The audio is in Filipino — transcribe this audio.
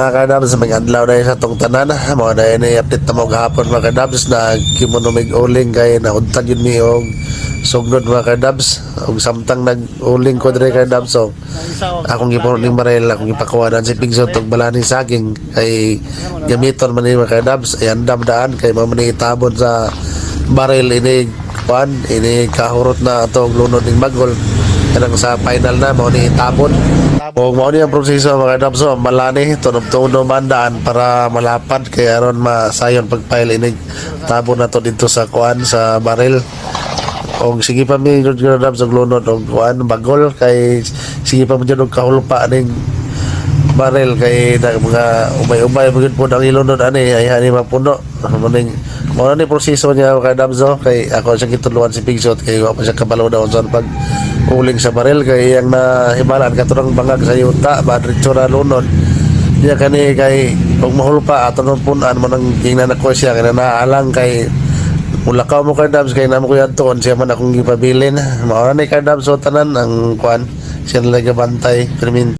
Mga kadabs, may adlaw na sa tong tanan. Mga na yun update na mo gahapon mga kadabs na kimunomig uling kay nauntan yun mi og sugnod mga kadabs. Og samtang nag-uling ko dire kadabs. So, akong gipuno ning barel, akong gipakuwanan si Pigson tog balaning saging kay gamiton man ni mga kadabs. Ay andam daan kay mamani itabon sa barel ini kuan, ini kahurot na atong lunod ning magol. Kanang sa final na mao ni itabon. O mao ni ang proseso mga kadabs, so malani tunog-tunog mandaan para malapad kay aron masayon pagpail inig tabon na to dito sa kuan sa baril. Og sige pa mi kadabs og lunod og kuan bagol kay sige pa mo og kahulpa ning baril kay mga umay-umay bugid po ang ilunod ani ay hani mapuno maning mao ni proseso niya kadabs kay ako siya gituluan si Pigsot kay wa pa siya kabalo daw sa pag uling sa baril kay yang nahimalan katurang bangag sa yuta badritso na lunod niya kani kay og mahulpa aton punan man ang ingnan ako siya kay naalang kay mulakaw mo kadabs kay namo ko yadton siya man akong gipabilin mao ni kadabs so tanan ang kuan siya nalagabantay permin